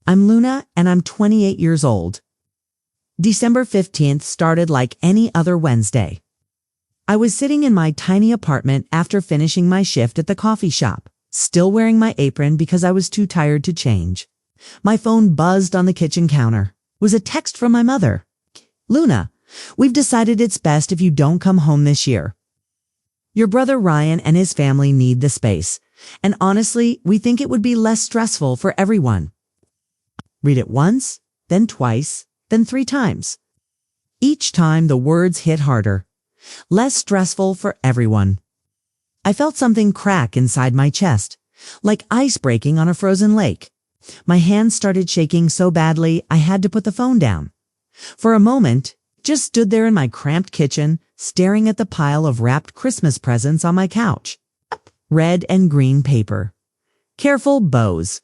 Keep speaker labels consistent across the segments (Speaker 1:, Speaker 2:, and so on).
Speaker 1: I'm Luna and I'm 28 years old. December 15th started like any other Wednesday. I was sitting in my tiny apartment after finishing my shift at the coffee shop, still wearing my apron because I was too tired to change. My phone buzzed on the kitchen counter. It was a text from my mother. Luna, we've decided it's best if you don't come home this year. Your brother Ryan and his family need the space, and honestly, we think it would be less stressful for everyone. Read it once, then twice, then 3 times. Each time the words hit harder. Less stressful for everyone. I felt something crack inside my chest, like ice breaking on a frozen lake. My hands started shaking so badly I had to put the phone down. For a moment, just stood there in my cramped kitchen, staring at the pile of wrapped Christmas presents on my couch. Red and green paper. Careful bows.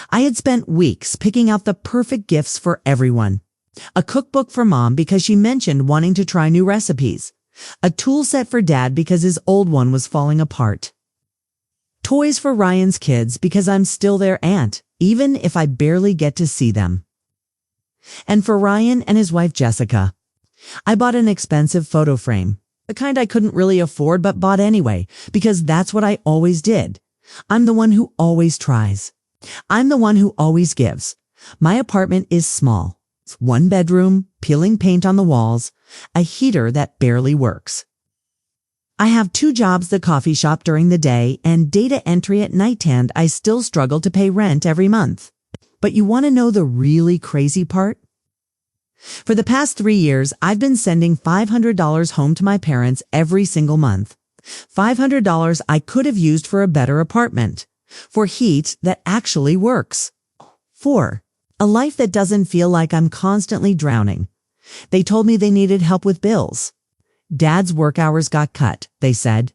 Speaker 1: I had spent weeks picking out the perfect gifts for everyone. A cookbook for Mom because she mentioned wanting to try new recipes. A tool set for Dad because his old one was falling apart. Toys for Ryan's kids because I'm still their aunt, even if I barely get to see them. And for Ryan and his wife Jessica, I bought an expensive photo frame, the kind I couldn't really afford but bought anyway, because that's what I always did. I'm the one who always tries. I'm the one who always gives. My apartment is small. It's 1 bedroom, peeling paint on the walls, a heater that barely works. I have 2 jobs, the coffee shop during the day and data entry at night, and I still struggle to pay rent every month. But you want to know the really crazy part? For the past 3 years, I've been sending $500 home to my parents every single month. $500 I could have used for a better apartment, for heat that actually works, for a life that doesn't feel like I'm constantly drowning. They told me they needed help with bills. Dad's work hours got cut, they said.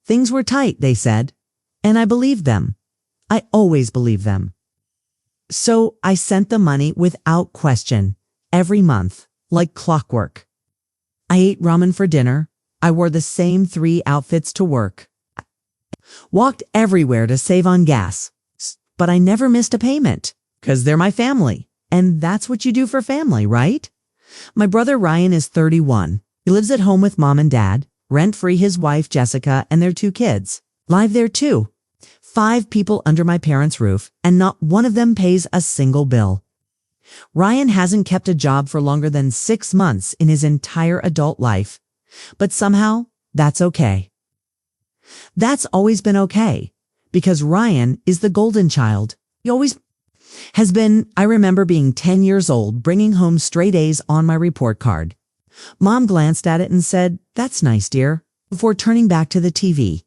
Speaker 1: Things were tight, they said. And I believed them. I always believe them. So I sent the money without question, every month, like clockwork. I ate ramen for dinner. I wore the same 3 outfits to work. Walked everywhere to save on gas. But I never missed a payment, 'cause they're my family. And that's what you do for family, right? My brother Ryan is 31. He lives at home with Mom and Dad, rent-free his wife Jessica and their 2 kids. Live there too. 5 people under my parents' roof, and not one of them pays a single bill. Ryan hasn't kept a job for longer than 6 months in his entire adult life. But somehow, that's okay. That's always been okay, because Ryan is the golden child. He always has been. I remember being 10 years old, bringing home straight A's on my report card. Mom glanced at it and said, "That's nice, dear," before turning back to the TV.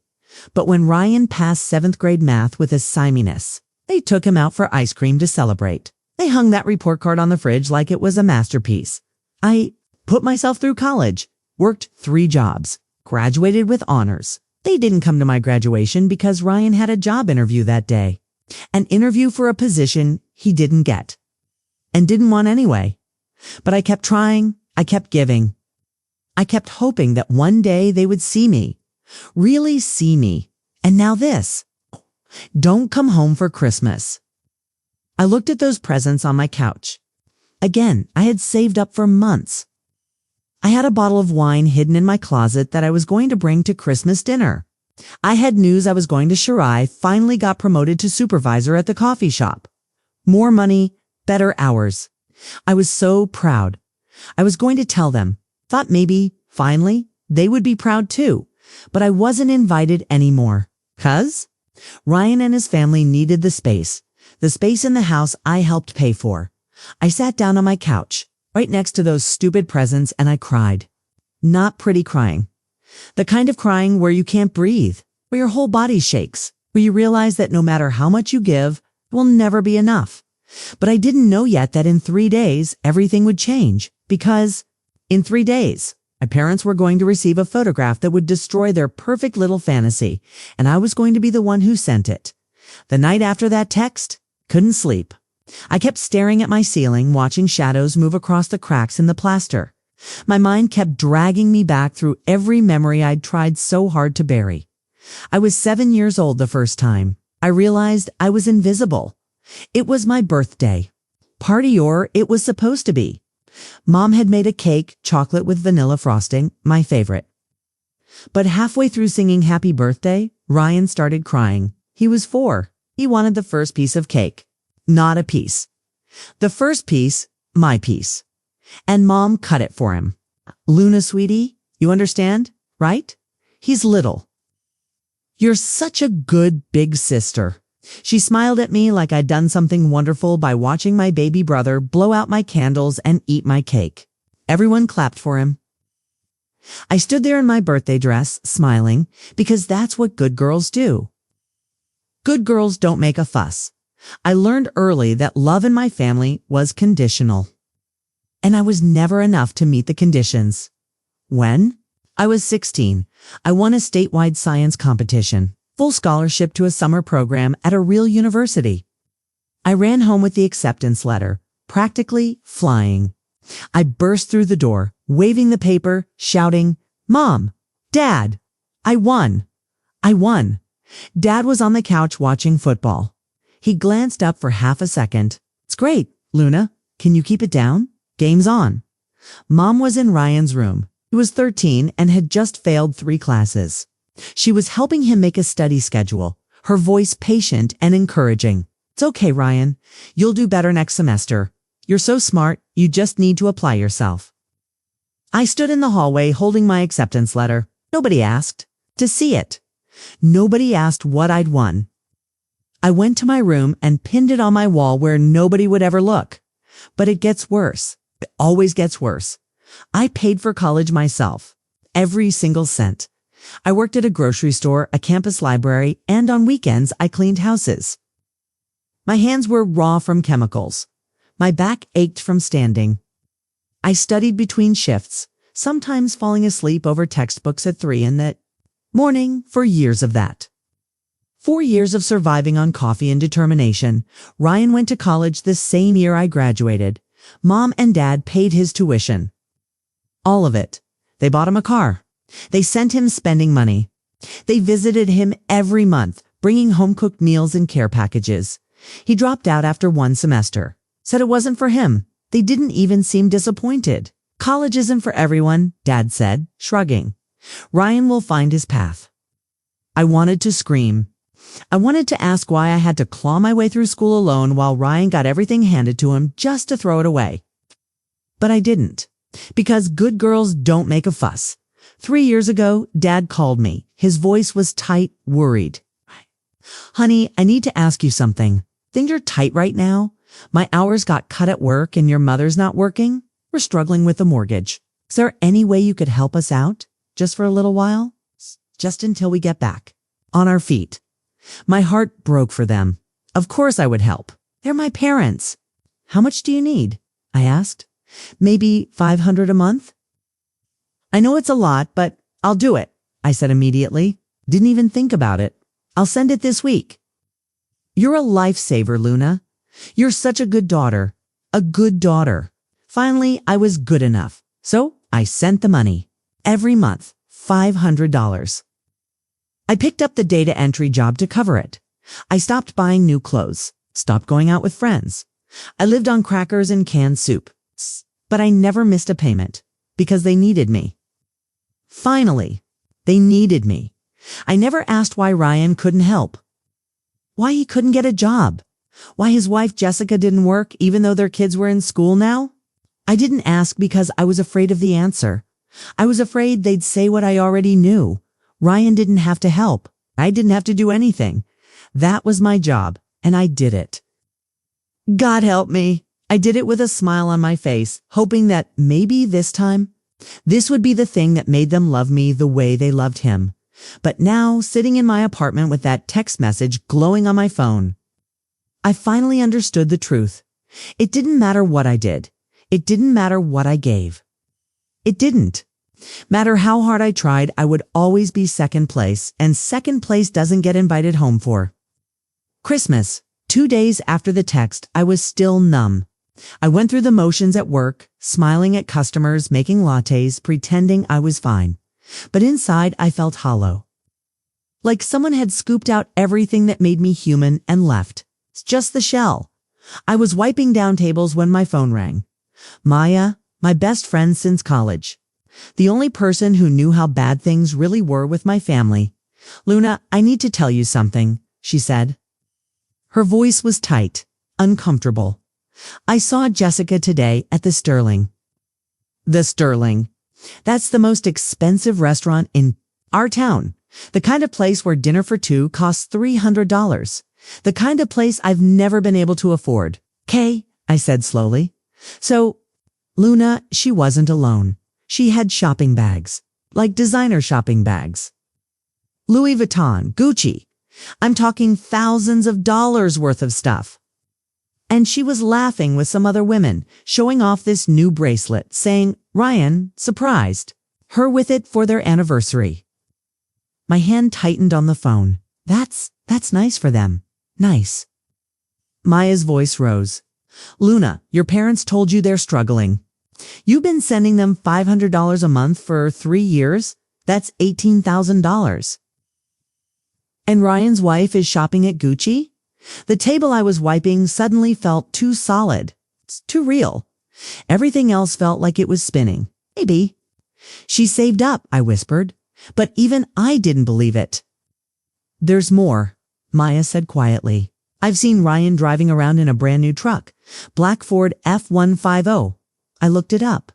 Speaker 1: But when Ryan passed 7th grade math with a siminess, they took him out for ice cream to celebrate. They hung that report card on the fridge like it was a masterpiece. I put myself through college, worked 3 jobs, graduated with honors. They didn't come to my graduation because Ryan had a job interview that day. An interview for a position he didn't get. And didn't want anyway. But I kept trying. I kept giving. I kept hoping that one day they would see me. Really see me. And now this. Don't come home for Christmas. I looked at those presents on my couch. Again, I had saved up for months. I had a bottle of wine hidden in my closet that I was going to bring to Christmas dinner. I had news I was going to Shirai, finally got promoted to supervisor at the coffee shop. More money, better hours. I was so proud. I was going to tell them. Thought maybe, finally, they would be proud too. But I wasn't invited anymore. 'Cause Ryan and his family needed the space in the house I helped pay for. I sat down on my couch, right next to those stupid presents, and I cried. Not pretty crying. The kind of crying where you can't breathe, where your whole body shakes, where you realize that no matter how much you give, it will never be enough. But I didn't know yet that in 3 days, everything would change, because in 3 days, my parents were going to receive a photograph that would destroy their perfect little fantasy, and I was going to be the one who sent it. The night after that text, couldn't sleep. I kept staring at my ceiling, watching shadows move across the cracks in the plaster. My mind kept dragging me back through every memory I'd tried so hard to bury. I was 7 years old the first time. I realized I was invisible. It was my birthday. Party or it was supposed to be. Mom had made a cake, chocolate with vanilla frosting, my favorite. But halfway through singing happy birthday, Ryan started crying. He was 4. He wanted the first piece of cake. Not a piece. The first piece, my piece. And Mom cut it for him. Luna, sweetie, you understand, right? He's little. You're such a good big sister. She smiled at me like I'd done something wonderful by watching my baby brother blow out my candles and eat my cake. Everyone clapped for him. I stood there in my birthday dress, smiling, because that's what good girls do. Good girls don't make a fuss. I learned early that love in my family was conditional. And I was never enough to meet the conditions. When? I was 16. I won a statewide science competition, full scholarship to a summer program at a real university. I ran home with the acceptance letter, practically flying. I burst through the door, waving the paper, shouting, "Mom! Dad! I won! I won!" Dad was on the couch watching football. He glanced up for half a second. "It's great, Luna. Can you keep it down? Game's on." Mom was in Ryan's room. He was 13 and had just failed 3 classes. She was helping him make a study schedule, her voice patient and encouraging. "It's okay, Ryan. You'll do better next semester. You're so smart, you just need to apply yourself." I stood in the hallway holding my acceptance letter. Nobody asked to see it. Nobody asked what I'd won. I went to my room and pinned it on my wall where nobody would ever look. But it gets worse. It always gets worse. I paid for college myself. Every single cent. I worked at a grocery store, a campus library, and on weekends I cleaned houses. My hands were raw from chemicals. My back ached from standing. I studied between shifts, sometimes falling asleep over textbooks at 3 in the morning for years of that. 4 years of surviving on coffee and determination. Ryan went to college the same year I graduated. Mom and Dad paid his tuition. All of it. They bought him a car. They sent him spending money. They visited him every month, bringing home-cooked meals and care packages. He dropped out after 1 semester. Said it wasn't for him. They didn't even seem disappointed. "College isn't for everyone," Dad said, shrugging. "Ryan will find his path." I wanted to scream. I wanted to ask why I had to claw my way through school alone while Ryan got everything handed to him just to throw it away. But I didn't. Because good girls don't make a fuss. 3 years ago, Dad called me. His voice was tight, worried. "Honey, I need to ask you something. Things are tight right now. My hours got cut at work and your mother's not working. We're struggling with the mortgage. Is there any way you could help us out? Just for a little while? Just until we get back on our feet." My heart broke for them. Of course I would help. They're my parents. "How much do you need?" I asked. "Maybe $500 a month?" "I know it's a lot, but I'll do it," I said immediately. Didn't even think about it. "I'll send it this week." "You're a lifesaver, Luna. You're such a good daughter. A good daughter." Finally, I was good enough. So I sent the money. Every month, $500. I picked up the data entry job to cover it. I stopped buying new clothes, stopped going out with friends. I lived on crackers and canned soup. But I never missed a payment because they needed me. Finally, they needed me. I never asked why Ryan couldn't help. Why he couldn't get a job. Why his wife Jessica didn't work even though their kids were in school now. I didn't ask because I was afraid of the answer. I was afraid they'd say what I already knew. Ryan didn't have to help. I didn't have to do anything. That was my job, and I did it. God help me. I did it with a smile on my face, hoping that maybe this time, this would be the thing that made them love me the way they loved him. But now, sitting in my apartment with that text message glowing on my phone, I finally understood the truth. It didn't matter what I did. It didn't matter what I gave. It didn't. Matter how hard I tried, I would always be second place, and second place doesn't get invited home for. Christmas, 2 days after the text, I was still numb. I went through the motions at work, smiling at customers, making lattes, pretending I was fine. But inside, I felt hollow. Like someone had scooped out everything that made me human and left. It's just the shell. I was wiping down tables when my phone rang. Maya, my best friend since college. The only person who knew how bad things really were with my family. Luna, I need to tell you something, she said. Her voice was tight, uncomfortable. I saw Jessica today at the Sterling. The Sterling. That's the most expensive restaurant in our town. The kind of place where dinner for two costs $300. The kind of place I've never been able to afford. Kay, I said slowly. So, Luna, she wasn't alone. She had shopping bags, like designer shopping bags. Louis Vuitton, Gucci. I'm talking thousands of dollars worth of stuff. And she was laughing with some other women, showing off this new bracelet, saying, Ryan, surprised. Her with it for their anniversary. My hand tightened on the phone. That's nice for them. Nice. Maya's voice rose. Luna, your parents told you they're struggling. You've been sending them $500 a month for 3 years? That's $18,000. And Ryan's wife is shopping at Gucci? The table I was wiping suddenly felt too solid, too real. Everything else felt like it was spinning. Maybe. She saved up, I whispered, but even I didn't believe it. There's more, Maya said quietly. I've seen Ryan driving around in a brand new truck, black Ford F-150. I looked it up.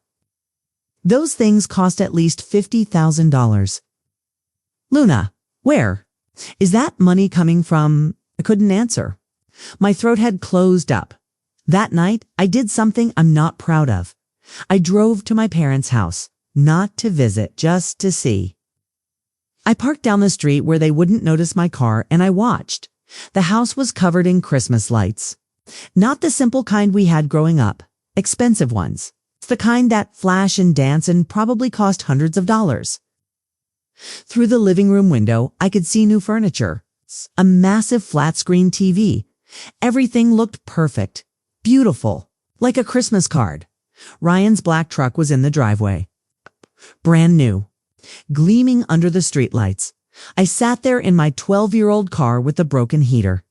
Speaker 1: Those things cost at least $50,000. Luna, where? Is that money coming from? I couldn't answer. My throat had closed up. That night, I did something I'm not proud of. I drove to my parents' house, not to visit, just to see. I parked down the street where they wouldn't notice my car, and I watched. The house was covered in Christmas lights. Not the simple kind we had growing up, expensive ones. It's the kind that flash and dance and probably cost hundreds of dollars. Through the living room window, I could see new furniture. A massive flat-screen TV. Everything looked perfect, beautiful, like a Christmas card. Ryan's black truck was in the driveway. Brand new, gleaming under the streetlights. I sat there in my 12-year-old car with the broken heater,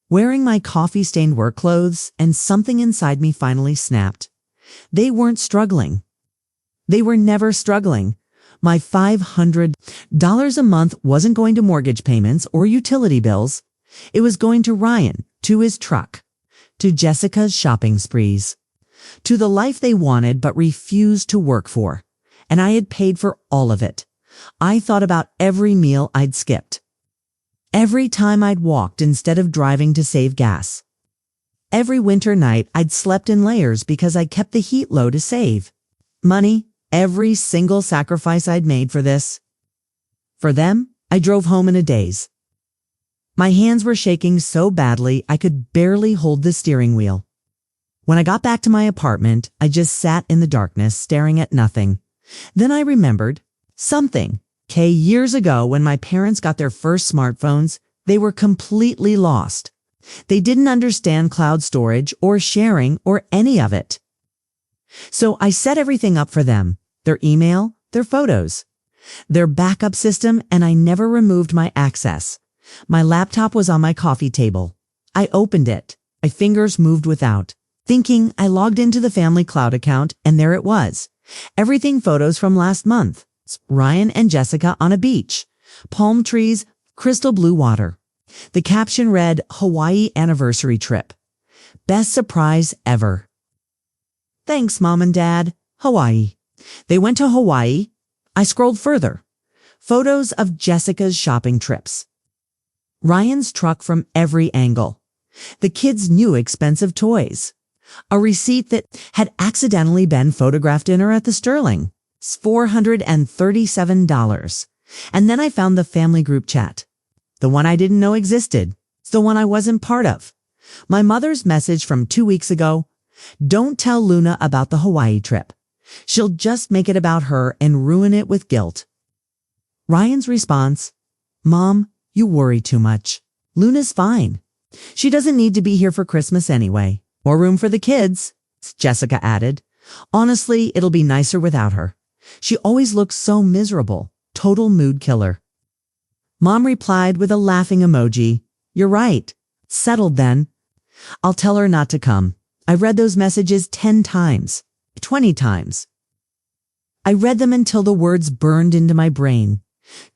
Speaker 1: wearing my coffee-stained work clothes, and something inside me finally snapped. They weren't struggling. They were never struggling. My $500 a month wasn't going to mortgage payments or utility bills. It was going to Ryan, to his truck, to Jessica's shopping sprees, to the life they wanted but refused to work for. And I had paid for all of it. I thought about every meal I'd skipped, every time I'd walked instead of driving to save gas, every winter night I'd slept in layers because I kept the heat low to save money. Every single sacrifice I'd made for this. For them, I drove home in a daze. My hands were shaking so badly I could barely hold the steering wheel. When I got back to my apartment, I just sat in the darkness staring at nothing. Then I remembered something. Years ago when my parents got their first smartphones, they were completely lost. They didn't understand cloud storage or sharing or any of it. So I set everything up for them. Their email, their photos, their backup system, and I never removed my access. My laptop was on my coffee table. I opened it. My fingers moved without. Thinking, I logged into the family cloud account, and there it was. Everything photos from last month. Ryan and Jessica on a beach. Palm trees, crystal blue water. The caption read, Hawaii anniversary trip. Best surprise ever. Thanks, Mom and Dad. Hawaii. They went to Hawaii. I scrolled further. Photos of Jessica's shopping trips. Ryan's truck from every angle. The kids' new expensive toys. A receipt that had accidentally been photographed in her at the Sterling. It's $437. And then I found the family group chat. The one I didn't know existed. It's the one I wasn't part of. My mother's message from 2 weeks ago. Don't tell Luna about the Hawaii trip. She'll just make it about her and ruin it with guilt. Ryan's response, Mom, you worry too much. Luna's fine. She doesn't need to be here for Christmas anyway. More room for the kids, Jessica added. Honestly, it'll be nicer without her. She always looks so miserable. Total mood killer. Mom replied with a laughing emoji. You're right. Settled then. I'll tell her not to come. I read those messages 10 times, 20 times. I read them until the words burned into my brain.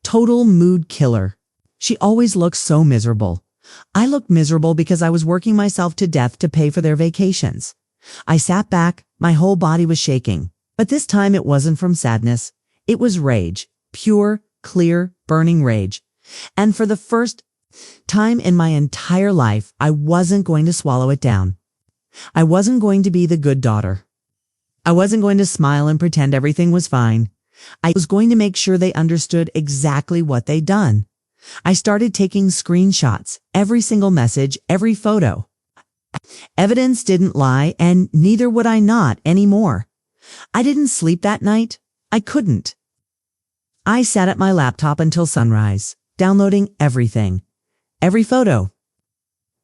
Speaker 1: Total mood killer. She always looks so miserable. I looked miserable because I was working myself to death to pay for their vacations. I sat back, my whole body was shaking. But this time it wasn't from sadness. It was rage. Pure, clear, burning rage. And for the first time in my entire life, I wasn't going to swallow it down. I wasn't going to be the good daughter. I wasn't going to smile and pretend everything was fine. I was going to make sure they understood exactly what they'd done. I started taking screenshots, every single message, every photo. Evidence didn't lie, and neither would I not anymore. I didn't sleep that night. I couldn't. I sat at my laptop until sunrise, downloading everything. Every photo.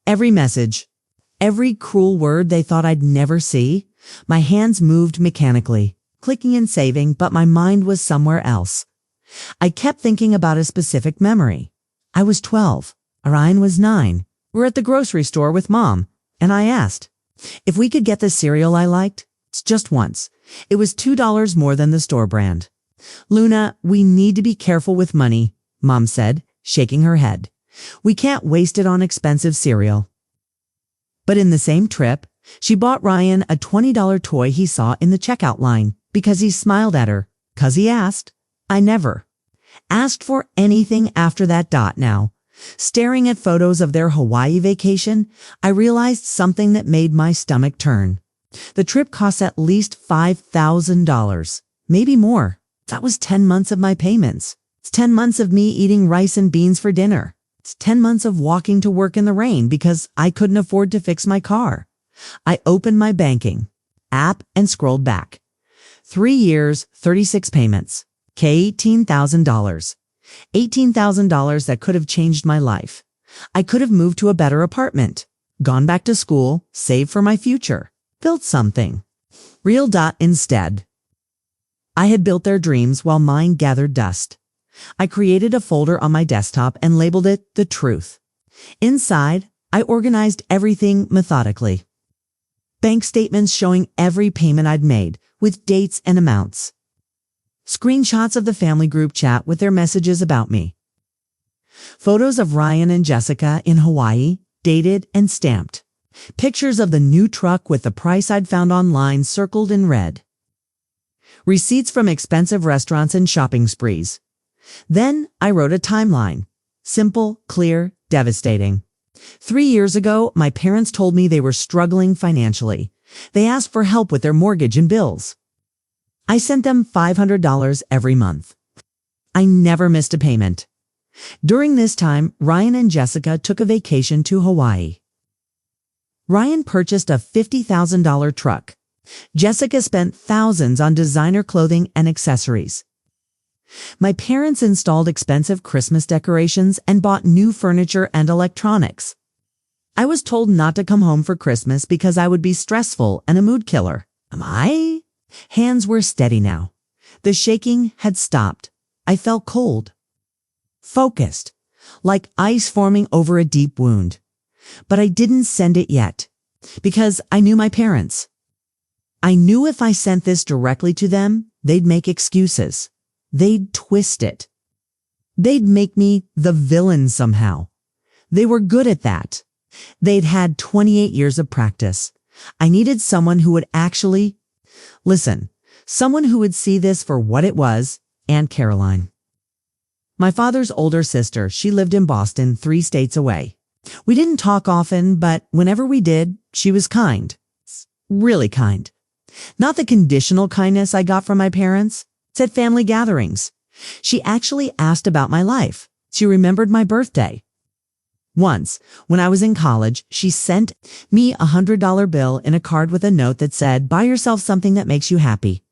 Speaker 1: Every message. Every cruel word they thought I'd never see. My hands moved mechanically, clicking and saving, but my mind was somewhere else. I kept thinking about a specific memory. I was 12. Orion was 9. We're at the grocery store with Mom, and I asked if we could get the cereal I liked. It's just once. It was $2 more than the store brand. Luna, we need to be careful with money, Mom said, shaking her head. We can't waste it on expensive cereal. But in the same trip, she bought Ryan a $20 toy he saw in the checkout line because he smiled at her, 'cause he asked. I never asked for anything after that. Now, staring at photos of their Hawaii vacation, I realized something that made my stomach turn. The trip cost at least $5,000, maybe more. That was 10 months of my payments. It's 10 months of me eating rice and beans for dinner. It's 10 months of walking to work in the rain because I couldn't afford to fix my car. I opened my banking app and scrolled back. 3 years, 36 payments. $18,000. $18,000 that could have changed my life. I could have moved to a better apartment, gone back to school, saved for my future, built something real. Instead, I had built their dreams while mine gathered dust. I created a folder on my desktop and labeled it The Truth. Inside, I organized everything methodically. Bank statements showing every payment I'd made, with dates and amounts. Screenshots of the family group chat with their messages about me. Photos of Ryan and Jessica in Hawaii, dated and stamped. Pictures of the new truck with the price I'd found online circled in red. Receipts from expensive restaurants and shopping sprees. Then I wrote a timeline. Simple, clear, devastating. 3 years ago, my parents told me they were struggling financially. They asked for help with their mortgage and bills. I sent them $500 every month. I never missed a payment. During this time, Ryan and Jessica took a vacation to Hawaii. Ryan purchased a $50,000 truck. Jessica spent thousands on designer clothing and accessories. My parents installed expensive Christmas decorations and bought new furniture and electronics. I was told not to come home for Christmas because I would be stressful and a mood killer. Am I? Hands were steady now. The shaking had stopped. I felt cold. Focused, like ice forming over a deep wound. But I didn't send it yet, because I knew my parents. I knew if I sent this directly to them, they'd make excuses. They'd twist it. They'd make me the villain somehow. They were good at that. They'd had 28 years of practice. I needed someone who would actually listen, someone who would see this for what it was. Aunt Caroline. My father's older sister, she lived in Boston, 3 states away. We didn't talk often, but whenever we did, she was kind. Really kind. Not the conditional kindness I got from my parents. It's at family gatherings. She actually asked about my life. She remembered my birthday. Once, when I was in college, she sent me a $100 bill in a card with a note that said, "Buy yourself something that makes you happy."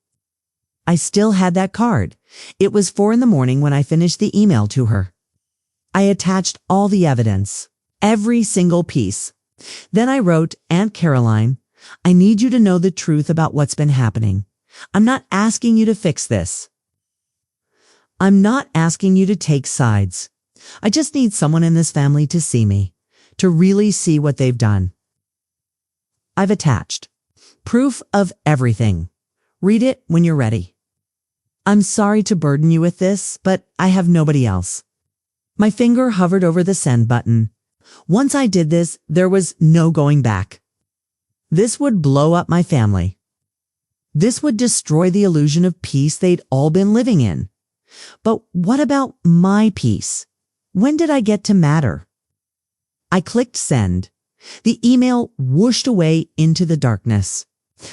Speaker 1: I still had that card. It was 4 a.m. when I finished the email to her. I attached all the evidence, every single piece. Then I wrote, "Aunt Caroline, I need you to know the truth about what's been happening. I'm not asking you to fix this. I'm not asking you to take sides. I just need someone in this family to see me, to really see what they've done. I've attached proof of everything. Read it when you're ready. I'm sorry to burden you with this, but I have nobody else. My finger hovered over the send button. Once I did this, there was no going back. This would blow up my family. This would destroy the illusion of peace they'd all been living in. But what about my peace? When did I get to matter? I clicked send. The email whooshed away into the darkness.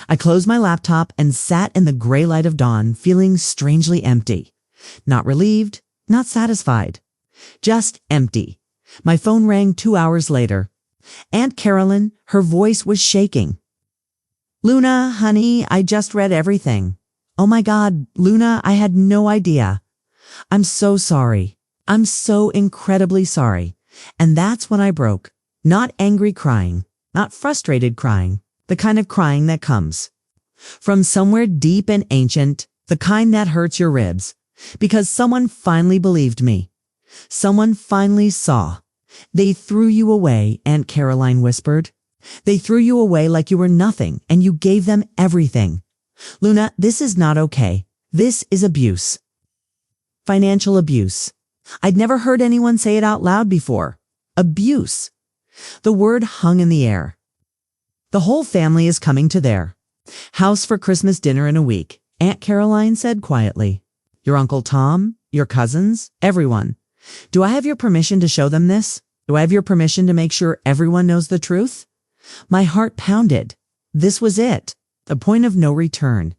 Speaker 1: I closed my laptop and sat in the gray light of dawn, feeling strangely empty. Not relieved, not satisfied. Just empty. My phone rang 2 hours later. Aunt Carolyn, her voice was shaking. Luna, honey, I just read everything. Oh my God, Luna, I had no idea. I'm so sorry. I'm so incredibly sorry. And that's when I broke. Not angry crying, not frustrated crying, the kind of crying that comes from somewhere deep and ancient, the kind that hurts your ribs, because someone finally believed me. Someone finally saw. They threw you away, Aunt Caroline whispered. They threw you away like you were nothing, and you gave them everything. Luna, this is not okay. This is abuse. Financial abuse. I'd never heard anyone say it out loud before. Abuse. The word hung in the air. The whole family is coming to their house for Christmas dinner in a week, Aunt Caroline said quietly. Your Uncle Tom, your cousins, everyone. Do I have your permission to show them this? Do I have your permission to make sure everyone knows the truth? My heart pounded. This was it. The point of no return.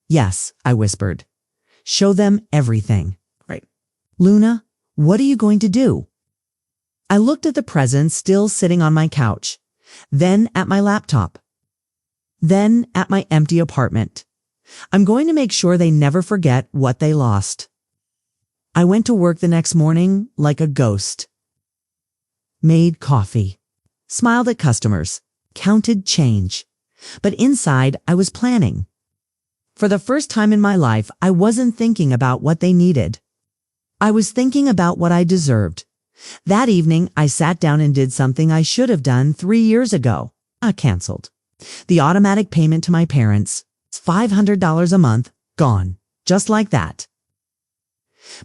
Speaker 1: Yes, I whispered. Show them everything. Right. Luna, what are you going to do? I looked at the presents still sitting on my couch, then at my laptop, then at my empty apartment. I'm going to make sure they never forget what they lost. I went to work the next morning like a ghost. Made coffee, smiled at customers, counted change. But inside, I was planning. For the first time in my life, I wasn't thinking about what they needed. I was thinking about what I deserved. That evening, I sat down and did something I should have done 3 years ago. I canceled. The automatic payment to my parents, $500 a month, gone. Just like that.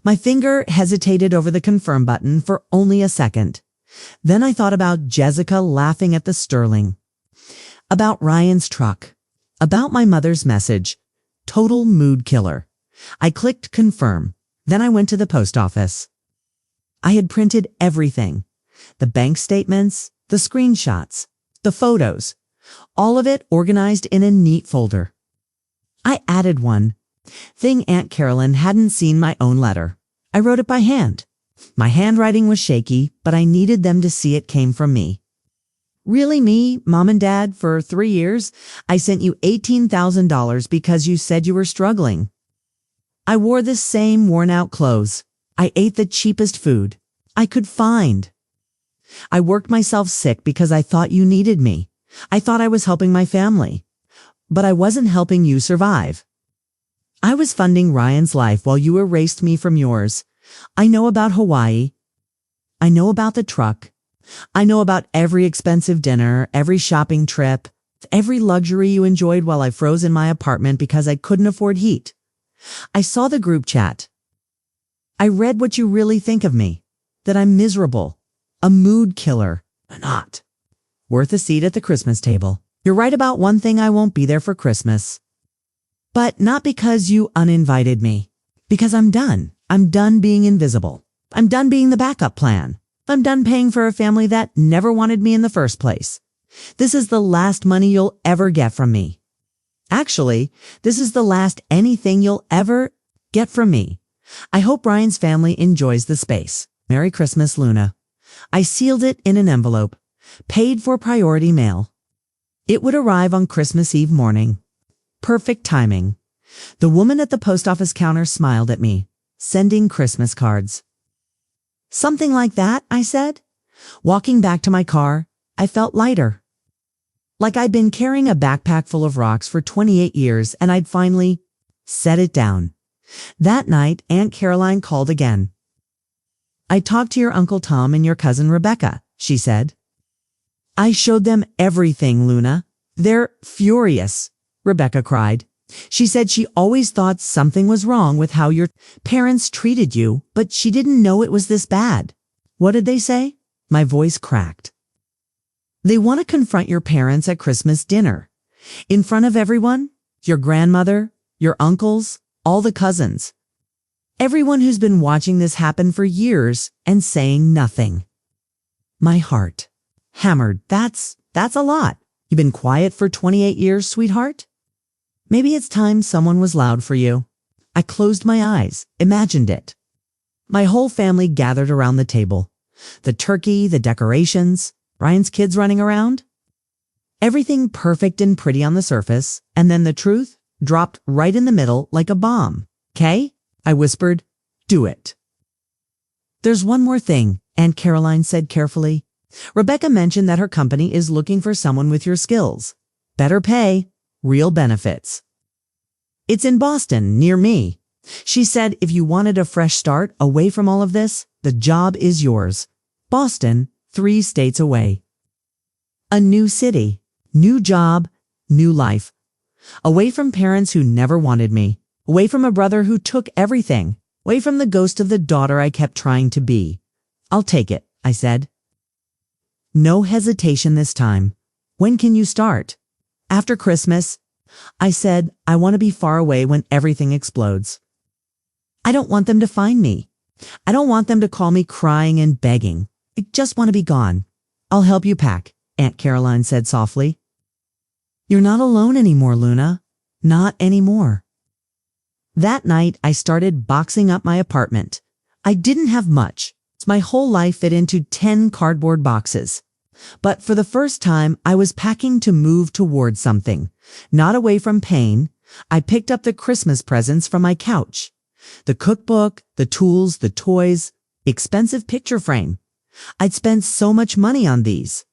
Speaker 1: My finger hesitated over the confirm button for only a second. Then I thought about Jessica laughing at the Sterling, about Ryan's truck, about my mother's message. Total mood killer. I clicked confirm. Then I went to the post office. I had printed everything. The bank statements, the screenshots, the photos, all of it organized in a neat folder. I added one thing. Aunt Carolyn hadn't seen my own letter. I wrote it by hand. My handwriting was shaky, but I needed them to see it came from me. Really me, Mom and Dad, for 3 years, I sent you $18,000 because you said you were struggling. I wore the same worn-out clothes. I ate the cheapest food I could find. I worked myself sick because I thought you needed me. I thought I was helping my family. But I wasn't helping you survive. I was funding Ryan's life while you erased me from yours. I know about Hawaii. I know about the truck. I know about every expensive dinner, every shopping trip, every luxury you enjoyed while I froze in my apartment because I couldn't afford heat. I saw the group chat. I read what you really think of me, that I'm miserable, a mood killer, not worth a seat at the Christmas table. You're right about one thing: I won't be there for Christmas. But not because you uninvited me, because I'm done. I'm done being invisible. I'm done being the backup plan. I'm done paying for a family that never wanted me in the first place. This is the last money you'll ever get from me. Actually, this is the last anything you'll ever get from me. I hope Ryan's family enjoys the space. Merry Christmas, Luna. I sealed it in an envelope, paid for priority mail. It would arrive on Christmas Eve morning. Perfect timing. The woman at the post office counter smiled at me, sending Christmas cards. Something like that, I said. Walking back to my car, I felt lighter. Like I'd been carrying a backpack full of rocks for 28 years and I'd finally set it down. That night, Aunt Caroline called again. I talked to your Uncle Tom and your cousin Rebecca, she said. I showed them everything, Luna. They're furious, Rebecca cried. She said she always thought something was wrong with how your parents treated you, but she didn't know it was this bad. What did they say? My voice cracked. They want to confront your parents at Christmas dinner. In front of everyone, your grandmother, your uncles, all the cousins. Everyone who's been watching this happen for years and saying nothing. My heart hammered. That's a lot. You've been quiet for 28 years, sweetheart? Maybe it's time someone was loud for you. I closed my eyes, imagined it. My whole family gathered around the table. The turkey, the decorations, Ryan's kids running around. Everything perfect and pretty on the surface, and then the truth dropped right in the middle like a bomb. "'Kay?" I whispered. "Do it." "There's one more thing," Aunt Caroline said carefully. "Rebecca mentioned that her company is looking for someone with your skills. Better pay, real benefits. It's in Boston, near me. She said if you wanted a fresh start away from all of this, the job is yours. Boston, 3 states away. A new city, new job, new life. Away from parents who never wanted me. Away from a brother who took everything. Away from the ghost of the daughter I kept trying to be. I'll take it," I said. No hesitation this time. "When can you start?" "After Christmas." I said, "I want to be far away when everything explodes. I don't want them to find me. I don't want them to call me crying and begging. I just want to be gone." "I'll help you pack," Aunt Caroline said softly. "You're not alone anymore, Luna. Not anymore." That night, I started boxing up my apartment. I didn't have much. My whole life fit into 10 cardboard boxes. But for the first time, I was packing to move towards something. Not away from pain. I picked up the Christmas presents from my couch. The cookbook, the tools, the toys, expensive picture frame. I'd spent so much money on these.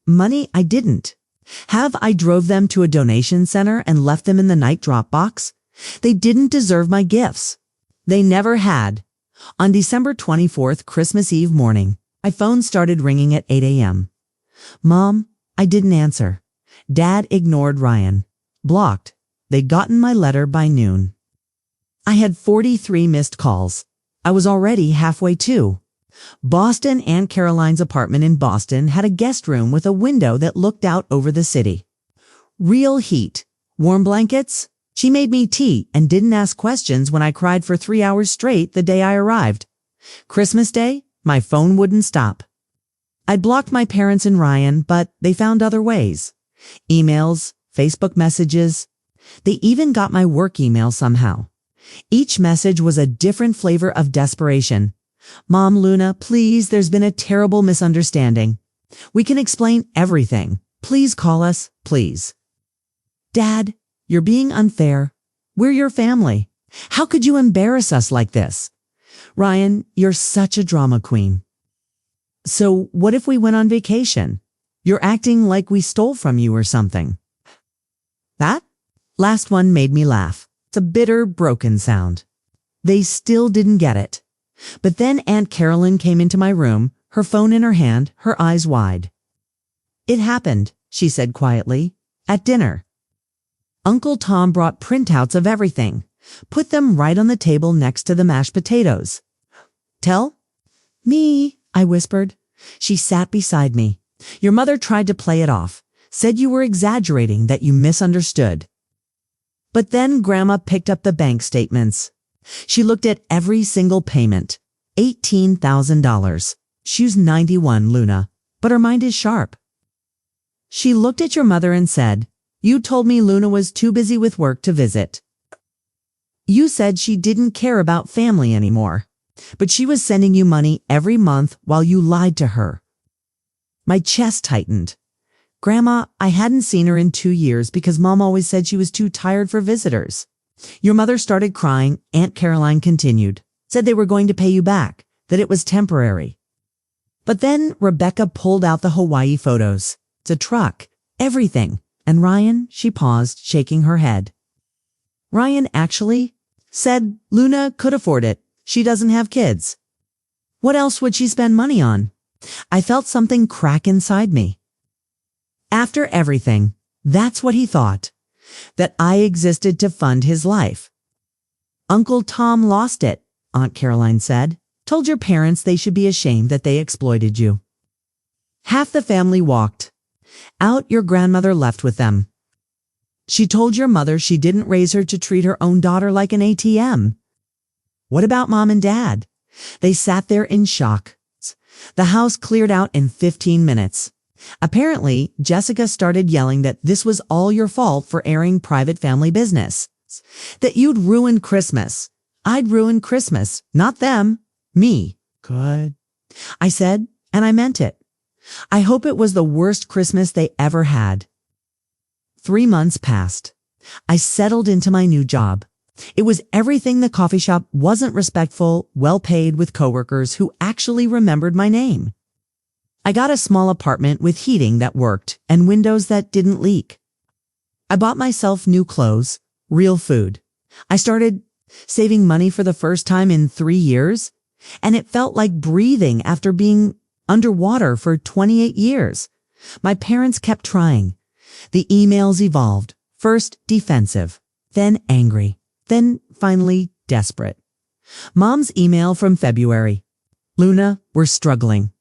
Speaker 1: Money I didn't. Have I drove them to a donation center and left them in the night drop box? They didn't deserve my gifts. They never had. On December 24th, Christmas Eve morning, my phone started ringing at 8 a.m. Mom, I didn't answer. Dad ignored Ryan. Blocked. They'd gotten my letter by noon. I had 43 missed calls. I was already halfway to. Boston Aunt Caroline's apartment in Boston had a guest room with a window that looked out over the city. Real heat. Warm blankets. She made me tea and didn't ask questions when I cried for 3 hours straight the day I arrived. Christmas Day, my phone wouldn't stop. I'd blocked my parents and Ryan, but they found other ways. Emails, Facebook messages. They even got my work email somehow. Each message was a different flavor of desperation. Mom, Luna, please, there's been a terrible misunderstanding. We can explain everything. Please call us, please. Dad, you're being unfair. We're your family. How could you embarrass us like this? Ryan, you're such a drama queen. So what if we went on vacation? You're acting like we stole from you or something. That last one made me laugh. It's a bitter, broken sound. They still didn't get it. But then Aunt Caroline came into my room, her phone in her hand, her eyes wide. It happened, she said quietly, at dinner. Uncle Tom brought printouts of everything, put them right on the table next to the mashed potatoes. Tell? Me, I whispered. She sat beside me. Your mother tried to play it off, said you were exaggerating, that you misunderstood. But then Grandma picked up the bank statements. She looked at every single payment. $18,000. She's 91, Luna, but her mind is sharp. She looked at your mother and said, you told me Luna was too busy with work to visit. You said she didn't care about family anymore, but she was sending you money every month while you lied to her. My chest tightened. Grandma, I hadn't seen her in 2 years because Mom always said she was too tired for visitors. Your mother started crying. Aunt Caroline continued, said they were going to pay you back, that it was temporary. But then Rebecca pulled out the Hawaii photos, the truck, everything. And Ryan, she paused, shaking her head. Ryan actually said Luna could afford it. She doesn't have kids. What else would she spend money on? I felt something crack inside me. After everything, That's what he thought. That I existed to fund his life. Uncle Tom lost it, Aunt Caroline said. Told your parents they should be ashamed that they exploited you. Half the family walked. Out, your grandmother left with them. She told your mother she didn't raise her to treat her own daughter like an ATM. What about Mom and Dad? They sat there in shock. The house cleared out in 15 minutes. Apparently, Jessica started yelling that this was all your fault for airing private family business. That you'd ruined Christmas. I'd ruined Christmas, not them. Me. Good. I said, and I meant it. I hope it was the worst Christmas they ever had. 3 months passed. I settled into my new job. It was everything the coffee shop wasn't respectful, well-paid with coworkers who actually remembered my name. I got a small apartment with heating that worked and windows that didn't leak. I bought myself new clothes, real food. I started saving money for the first time in 3 years, and it felt like breathing after being underwater for 28 years. My parents kept trying. The emails evolved, first defensive, then angry, then finally desperate. Mom's email from February. Luna, we're struggling.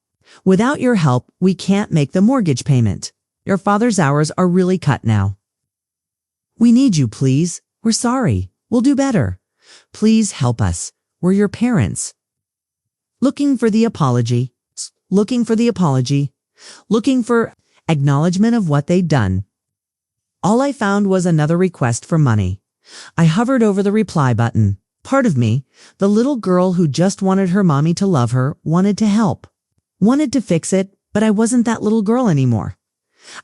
Speaker 1: Without your help, we can't make the mortgage payment. Your father's hours are really cut now. We need you, please. We're sorry. We'll do better. Please help us. We're your parents. Looking for the apology. Looking for the apology. Looking for acknowledgement of what they'd done. All I found was another request for money. I hovered over the reply button. Part of me, the little girl who just wanted her mommy to love her, wanted to help. Wanted to fix it, but I wasn't that little girl anymore.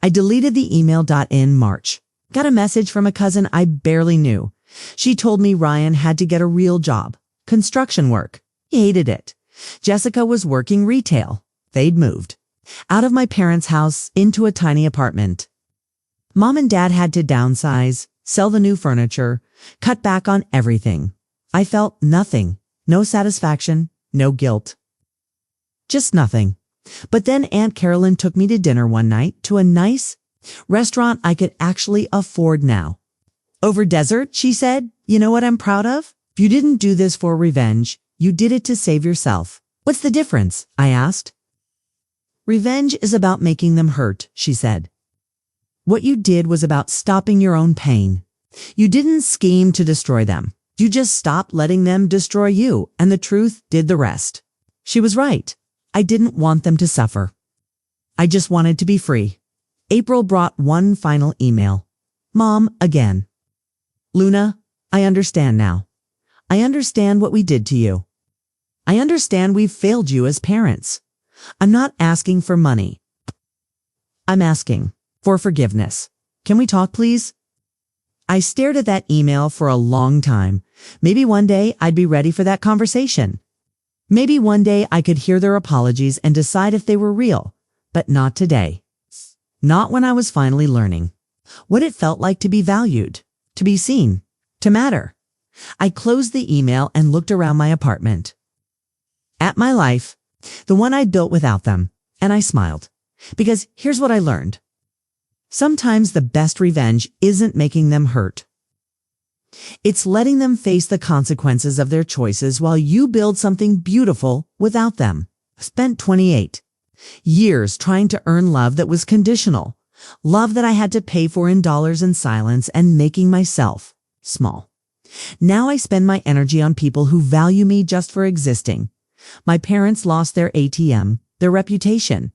Speaker 1: I deleted the email. In March. Got a message from a cousin I barely knew. She told me Ryan had to get a real job. Construction work. He hated it. Jessica was working retail. They'd moved. Out of my parents' house into a tiny apartment. Mom and Dad had to downsize, sell the new furniture, cut back on everything. I felt nothing. No satisfaction, no guilt. Just nothing. But then Aunt Carolyn took me to dinner one night to a nice restaurant I could actually afford now. Over dessert, she said, you know what I'm proud of? If you didn't do this for revenge, you did it to save yourself. What's the difference? I asked. Revenge is about making them hurt, she said. What you did was about stopping your own pain. You didn't scheme to destroy them. You just stopped letting them destroy you, and the truth did the rest. She was right. I didn't want them to suffer. I just wanted to be free. April brought one final email. Mom, again. Luna, I understand now. I understand what we did to you. I understand we've failed you as parents. I'm not asking for money. I'm asking for forgiveness. Can we talk, please? I stared at that email for a long time. Maybe one day I'd be ready for that conversation. Maybe one day I could hear their apologies and decide if they were real, but not today. Not when I was finally learning what it felt like to be valued, to be seen, to matter. I closed the email and looked around my apartment. At my life, the one I'd built without them, and I smiled. Because here's what I learned. Sometimes the best revenge isn't making them hurt. It's letting them face the consequences of their choices while you build something beautiful without them. I spent 28 years trying to earn love that was conditional, love that I had to pay for in dollars and silence, and making myself small. Now I spend my energy on people who value me just for existing. My parents lost their ATM, their reputation.